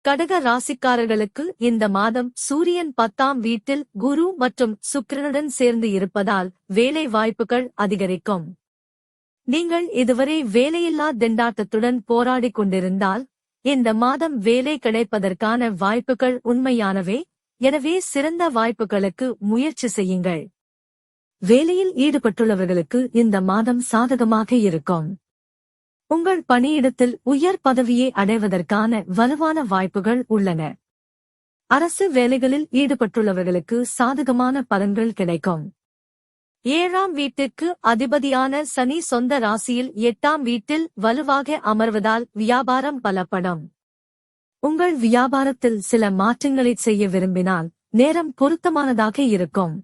கடக ராசிக்காரர்களுக்கு இந்த மாதம் சூரியன் 10ஆம் வீட்டில் குரு மற்றும் சுக்கிரனுடன் சேர்ந்து இருப்பதால் வேலை வாய்ப்புகள் அதிகரிக்கும். நீங்கள் இதுவரை வேலையில்லா திண்டாட்டத்துடன் போராடிக் கொண்டிருந்தால் இந்த மாதம் வேலை கிடைப்பதற்கான வாய்ப்புகள் உண்மையானவே. எனவே சிறந்த வாய்ப்புகளுக்கு முயற்சி செய்யுங்கள். வேலையில் ஈடுபட்டுள்ளவர்களுக்கு இந்த மாதம் சாதகமாக இருக்கும். உங்கள் பணியிடத்தில் உயர் பதவியை அடைவதற்கான வலுவான வாய்ப்புகள் உள்ளன. அரசு வேலைகளில் ஈடுபட்டுள்ளவர்களுக்கு சாதகமான பலன்கள் கிடைக்கும். 7ஆம் வீட்டிற்கு அதிபதியான சனி சொந்த ராசியில் 8ஆம் வீட்டில் வலுவாக அமர்வதால் வியாபாரம் பலப்படும். உங்கள் வியாபாரத்தில் சில மாற்றங்களைச் செய்ய விரும்பினால் நேரம் பொருத்தமானதாக இருக்கும்.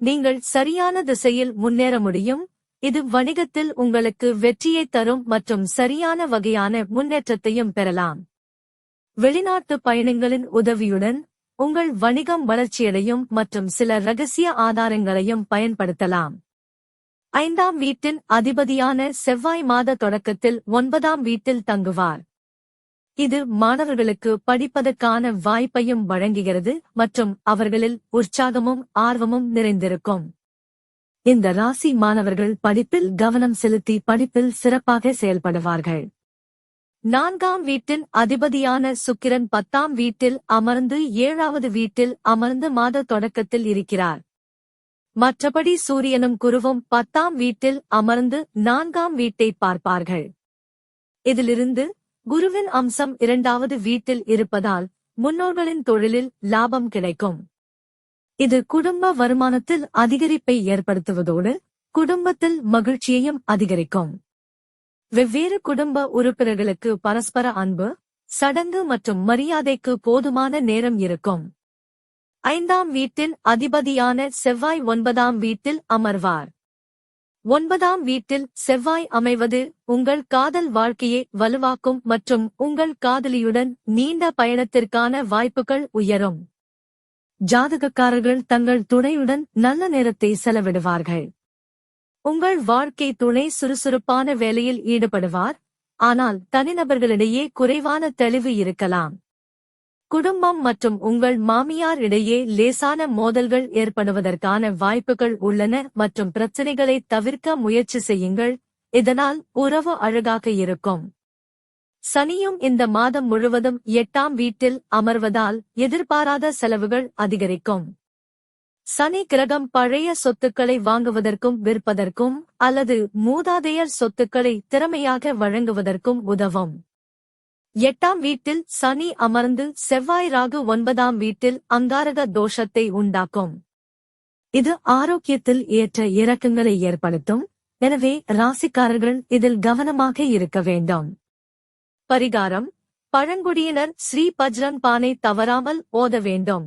நீங்கள் சரியான திசையில் முன்னேற முடியும். இது வணிகத்தில் உங்களுக்கு வெற்றியைத் தரும் மற்றும் சரியான வகையான முன்னேற்றத்தையும் பெறலாம். வெளிநாட்டு பயணங்களின் உதவியுடன் உங்கள் வணிகம் வளர்ச்சியடையும் மற்றும் சில ரகசிய ஆதாரங்களையும் பயன்படுத்தலாம். 5ஆம் வீட்டின் அதிபதியான செவ்வாய் மாத தொடக்கத்தில் 9ஆம் வீட்டில் தங்குவார். இது மாணவர்களுக்கு படிப்பதற்கான வாய்ப்பையும் வழங்குகிறது மற்றும் அவர்களில் உற்சாகமும் ஆர்வமும் நிறைந்திருக்கும். இந்த ராசி மாணவர்கள் படிப்பில் கவனம் செலுத்தி படிப்பில் சிறப்பாக செயல்படுவார்கள். 4ஆம் வீட்டின் அதிபதியான சுக்கிரன் 10ஆம் வீட்டில் அமர்ந்து 7வது வீட்டில் அமர்ந்து மாத தொடக்கத்தில் இருக்கிறார். மற்றபடி சூரியனும் குருவும் 10ஆம் வீட்டில் அமர்ந்து 4ஆம் வீட்டை பார்ப்பார்கள். இதிலிருந்து குருவின் அம்சம் 2வது வீட்டில் இருப்பதால் முன்னோர்களின் தொழிலில் லாபம் கிடைக்கும். இது குடும்ப வருமானத்தில் அதிகரிப்பை ஏற்படுத்துவதோடு குடும்பத்தில் மகிழ்ச்சியையும் அதிகரிக்கும். வெவ்வேறு குடும்ப உறுப்பினர்களுக்கு பரஸ்பர அன்பு, சடங்கு மற்றும் மரியாதைக்கு போதுமான நேரம் இருக்கும். 5ஆம் வீட்டின் அதிபதியான செவ்வாய் 9ஆம் வீட்டில் அமர்வார். 9ஆம் வீட்டில் செவ்வாய் அமைவது உங்கள் காதல் வாழ்க்கையை வலுவாக்கும் மற்றும் உங்கள் காதலியுடன் நீண்ட பயணத்திற்கான வாய்ப்புகள் உயரும். ஜாதகக்காரர்கள் தங்கள் துணையுடன் நல்ல நேரத்தை செலவிடுவார்கள். உங்கள் வாழ்க்கை துணை சுறுசுறுப்பான வேலையில் ஈடுபடுவார், ஆனால் தனிநபர்களிடையே குறைவான தெளிவு இருக்கலாம். குடும்பம் மற்றும் உங்கள் மாமியார் இடையே லேசான மோதல்கள் ஏற்படுவதற்கான வாய்ப்புகள் உள்ளன மற்றும் பிரச்சனைகளை தவிர்க்க முயற்சி செய்யுங்கள், இதனால் உறவு அழகாக இருக்கும். சனியும் இந்த மாதம் முழுவதும் 8ஆம் வீட்டில் அமர்வதால் எதிர்பாராத செலவுகள் அதிகரிக்கும். சனி கிரகம் பழைய சொத்துக்களை வாங்குவதற்கும் விற்பதற்கும் அல்லது மூதாதையர் சொத்துக்களை திறமையாக வழங்குவதற்கும் உதவும். 8ஆம் வீட்டில் சனி அமர்ந்து செவ்வாய் ராகு 9ஆம் வீட்டில் அங்காரக தோஷத்தை உண்டாக்கும். இது ஆரோக்கியத்தில் ஏற்ற இறக்கங்களை ஏற்படுத்தும். எனவே ராசிக்காரர்கள் இதில் கவனமாக இருக்க வேண்டும். பரிகாரம்: பழங்குடியினர் ஸ்ரீ பஜ்ரங் பானை தவறாமல் ஓத வேண்டும்.